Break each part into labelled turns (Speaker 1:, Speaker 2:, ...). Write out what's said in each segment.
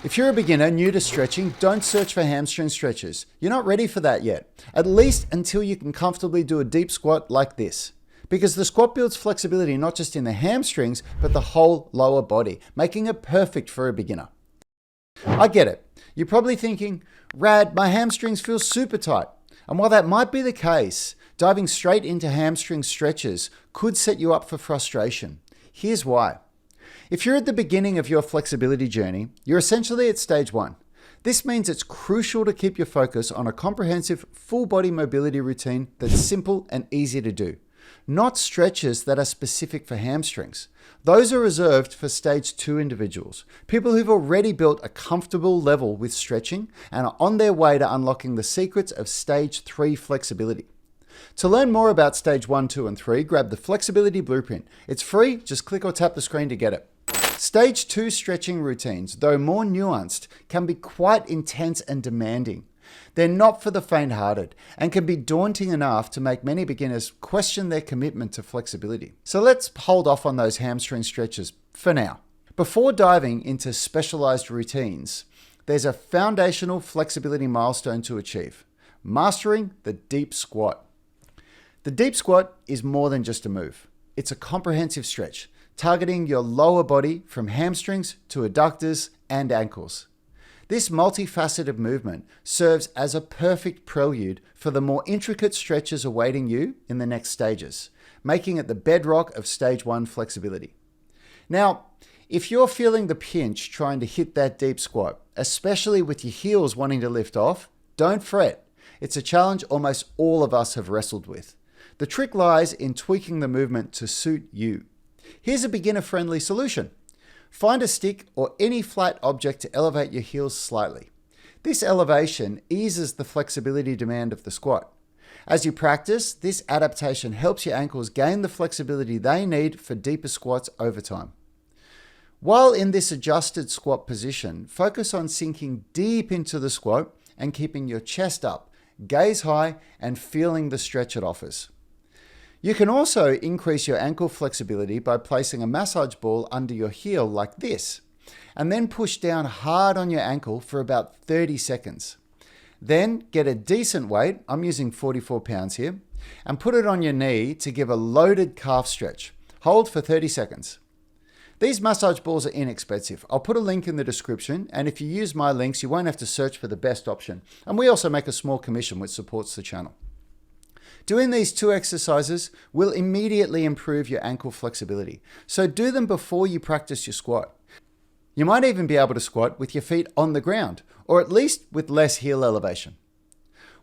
Speaker 1: If you're a beginner new to stretching, don't search for hamstring stretches. You're not ready for that yet, at least until you can comfortably do a deep squat like this. Because the squat builds flexibility not just in the hamstrings, but the whole lower body, making it perfect for a beginner. I get it. You're probably thinking, Rad, my hamstrings feel super tight. And while that might be the case, diving straight into hamstring stretches could set you up for frustration. Here's why. If you're at the beginning of your flexibility journey, you're essentially at stage 1. This means it's crucial to keep your focus on a comprehensive full body mobility routine that's simple and easy to do, not stretches that are specific for hamstrings. Those are reserved for stage 2 individuals, people who've already built a comfortable level with stretching and are on their way to unlocking the secrets of stage 3 flexibility. To learn more about stage 1, 2, and 3, grab the Flexibility Blueprint. It's free, just click or tap the screen to get it. Stage 2 stretching routines, though more nuanced, can be quite intense and demanding. They're not for the faint-hearted and can be daunting enough to make many beginners question their commitment to flexibility. So let's hold off on those hamstring stretches for now. Before diving into specialized routines, there's a foundational flexibility milestone to achieve: mastering the deep squat. The deep squat is more than just a move. It's a comprehensive stretch, targeting your lower body from hamstrings to adductors and ankles. This multifaceted movement serves as a perfect prelude for the more intricate stretches awaiting you in the next stages, making it the bedrock of stage 1 flexibility. Now, if you're feeling the pinch trying to hit that deep squat, especially with your heels wanting to lift off, don't fret. It's a challenge almost all of us have wrestled with. The trick lies in tweaking the movement to suit you. Here's a beginner-friendly solution. Find a stick or any flat object to elevate your heels slightly. This elevation eases the flexibility demand of the squat. As you practice, this adaptation helps your ankles gain the flexibility they need for deeper squats over time. While in this adjusted squat position, focus on sinking deep into the squat and keeping your chest up, gaze high, and feeling the stretch it offers. You can also increase your ankle flexibility by placing a massage ball under your heel like this, and then push down hard on your ankle for about 30 seconds. Then get a decent weight, I'm using 44 pounds here, and put it on your knee to give a loaded calf stretch. Hold for 30 seconds. These massage balls are inexpensive. I'll put a link in the description, and if you use my links, you won't have to search for the best option. And we also make a small commission which supports the channel. Doing these 2 exercises will immediately improve your ankle flexibility, so do them before you practice your squat. You might even be able to squat with your feet on the ground, or at least with less heel elevation.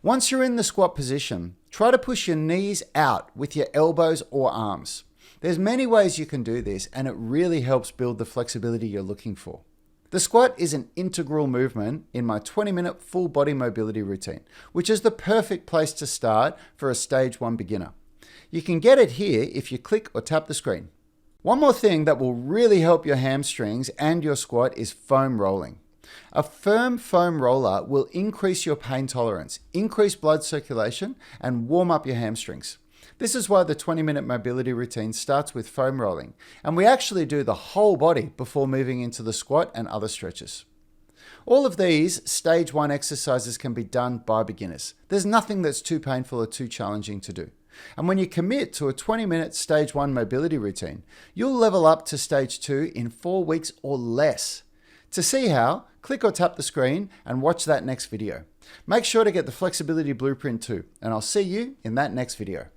Speaker 1: Once you're in the squat position, try to push your knees out with your elbows or arms. There's many ways you can do this, and it really helps build the flexibility you're looking for. The squat is an integral movement in my 20-minute full body mobility routine, which is the perfect place to start for a stage 1 beginner. You can get it here if you click or tap the screen. One more thing that will really help your hamstrings and your squat is foam rolling. A firm foam roller will increase your pain tolerance, increase blood circulation, and warm up your hamstrings. This is why the 20-minute mobility routine starts with foam rolling, and we actually do the whole body before moving into the squat and other stretches. All of these stage 1 exercises can be done by beginners. There's nothing that's too painful or too challenging to do. And when you commit to a 20-minute stage 1 mobility routine, you'll level up to stage 2 in 4 weeks or less. To see how, click or tap the screen and watch that next video. Make sure to get the Flexibility Blueprint too, and I'll see you in that next video.